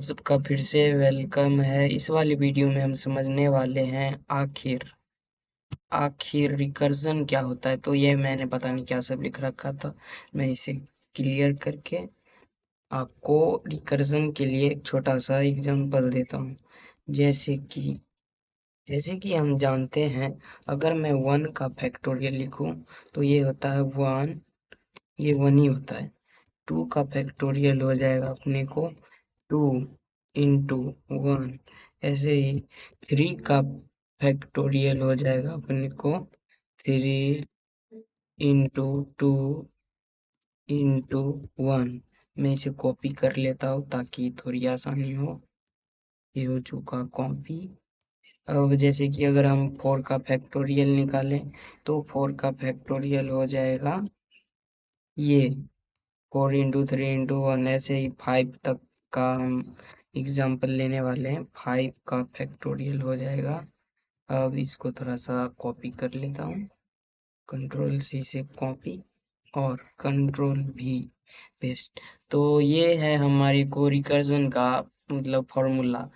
सबका फिर से वेलकम है। इस वाली वीडियो में हम समझने वाले हैं आखिर रिकर्जन क्या होता है। तो ये मैंने पता नहीं क्या सब लिख रखा था, मैं इसे क्लियर करके आपको रिकर्जन के लिए एक छोटा सा एग्जांपल देता हूँ। जैसे कि जैसे कि हम जानते हैं, अगर मैं 1 का फैक्टोरियल लिखूं तो ये होता है 1, ये 1 ही होता है। 2 का फैक्टोरियल हो जाएगा अपने को 2 इंटू 1। ऐसे ही 3 का फैक्टोरियल हो जाएगा अपने को 3 इंटू 2 इंटू 1। मैं इसे कॉपी कर लेता हूँ ताकि थोड़ी आसानी हो। ये हो चुका कॉपी। अब जैसे कि अगर हम 4 का फैक्टोरियल निकालें तो 4 का फैक्टोरियल हो जाएगा ये 4 इंटू 3 इंटू 1। ऐसे ही 5 तक का हम एग्जाम्पल लेने वाले हैं। 5 का फैक्टोरियल हो जाएगा। अब इसको थोड़ा सा कॉपी कर लेता हूँ, कंट्रोल सी से कॉपी और कंट्रोल भी पेस्ट। तो ये है हमारी को रिकर्जन का मतलब फॉर्मूला।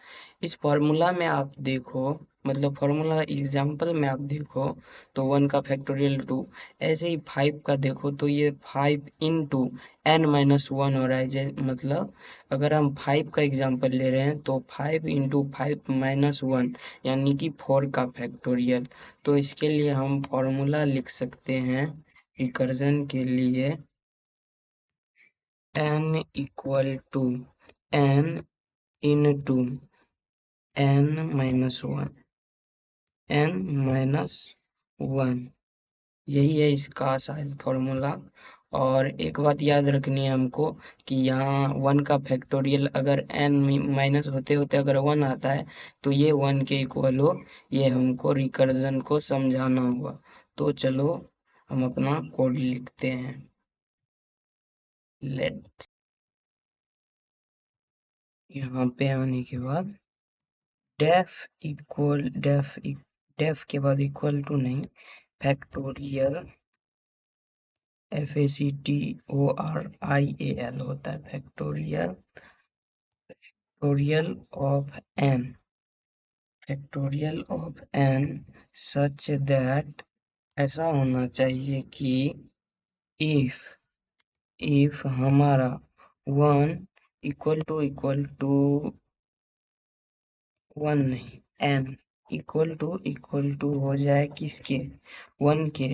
इस फॉर्मूला में आप देखो, मतलब फॉर्मूला एग्जाम्पल में आप देखो तो 1 का फैक्टोरियल 2, ऐसे ही 5 का देखो तो ये 5 इंटू n-1 हो रहा है। मतलब अगर हम 5 का एग्जाम्पल ले रहे हैं तो 5 इंटू 5-1 यानी कि 4 का फैक्टोरियल। तो इसके लिए हम फॉर्मूला लिख सकते हैं रिकर्जन के लिए n equal to n into n-1 n-1। यही है इसका शायद फॉर्मूला। और एक बात याद रखनी है हमको कि यहाँ 1 का फैक्टोरियल अगर n माइनस होते होते अगर 1 आता है तो ये 1 के इक्वल हो। ये हमको रिकर्जन को समझाना होगा। तो चलो हम अपना कोड लिखते हैं। लेट यहाँ पे आने के बाद डेफ इक्वल डेफ के बाद इक्वल टू नहीं, फैक्टोरियल FACTORIAL होता है। Factorial of n such that ऐसा होना चाहिए कि इफ हमारा 1 इक्वल टू 1 नहीं, n इक्वल टू हो जाए किसके, 1 के।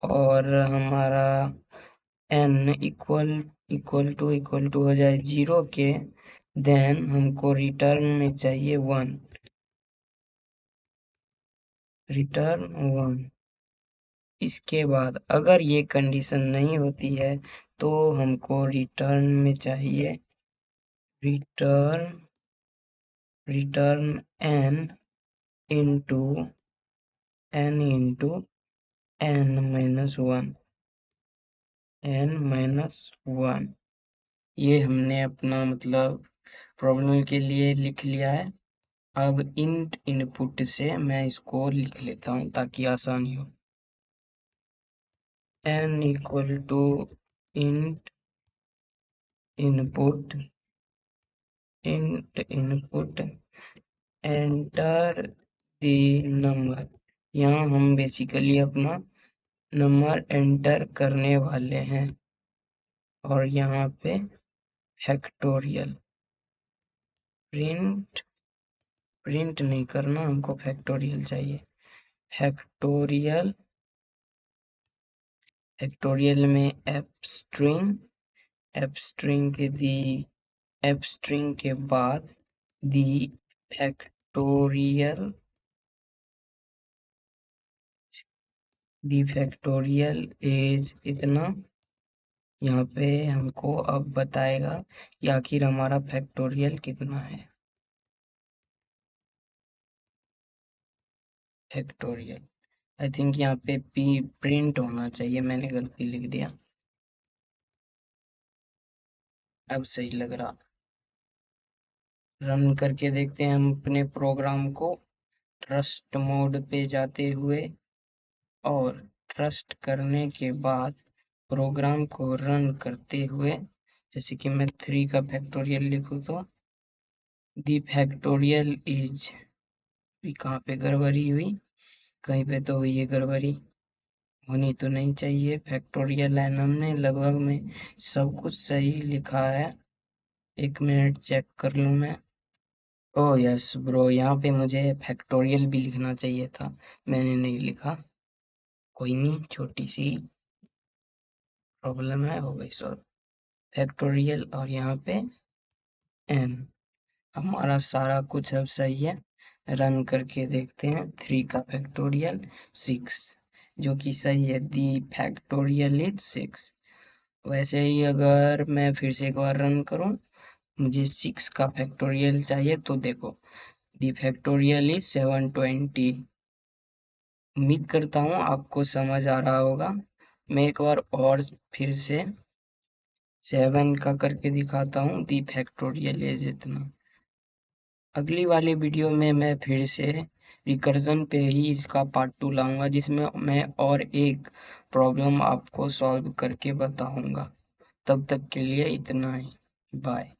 और हमारा n इक्वल टू हो जाए 0 के, देन हमको रिटर्न में चाहिए 1, रिटर्न 1। इसके बाद अगर ये कंडीशन नहीं होती है तो हमको रिटर्न में चाहिए रिटर्न n इंटू n-1 ये हमने अपना मतलब प्रॉब्लम के लिए लिख लिया है। अब इंट इनपुट से मैं इसको लिख लेता हूँ ताकि आसानी हो। n equal to int input enter the number. यहाँ हम बेसिकली अपना नंबर एंटर करने वाले हैं और यहाँ पे फैक्टोरियल प्रिंट नहीं करना, हमको फैक्टोरियल चाहिए। फैक्टोरियल में एफ स्ट्रिंग के बाद दी फैक्टोरियल इज इतना। यहाँ पे हमको अब बताएगा कि आखिर हमारा फैक्टोरियल कितना है। फैक्टोरियल आई थिंक यहाँ पे प्रिंट होना चाहिए, मैंने गलती लिख दिया। अब सही लग रहा। रन करके देखते हैं हम अपने प्रोग्राम को, ट्रस्ट मोड पे जाते हुए। और ट्रस्ट करने के बाद प्रोग्राम को रन करते हुए, जैसे कि मैं 3 का फैक्टोरियल लिखूँ तो दी फैक्टोरियल इज, कहाँ पे गड़बड़ी हुई, कहीं पे तो हुई है गड़बड़ी, होनी तो नहीं चाहिए। फैक्टोरियल लाइन हमने लगभग में सब कुछ सही लिखा है। 1 मिनट चेक कर लूँ मैं। ओह यस ब्रो, यहाँ पे मुझे फैक्टोरियल भी लिखना चाहिए था, मैंने नहीं लिखा। कोई नहीं, छोटी सी प्रॉब्लम है, हो गई सॉल्व। फैक्टोरियल और यहाँ पे एन, हमारा सारा कुछ अब सही है। रन करके देखते हैं। 3 का फैक्टोरियल 6, जो कि सही है। दी फैक्टोरियल इज 6। वैसे ही अगर मैं फिर से एक बार रन करूं, मुझे 6 का फैक्टोरियल चाहिए, तो देखो दी फैक्टोरियल इज 720। उम्मीद करता हूँ आपको समझ आ रहा होगा। मैं एक बार और फिर से 7 का करके दिखाता हूँ। दी फैक्टोरियल इज इतना। अगली वाली वीडियो में मैं फिर से रिकर्जन पे ही इसका पार्ट 2 लाऊंगा, जिसमें मैं और एक प्रॉब्लम आपको सॉल्व करके बताऊंगा। तब तक के लिए इतना ही, बाय।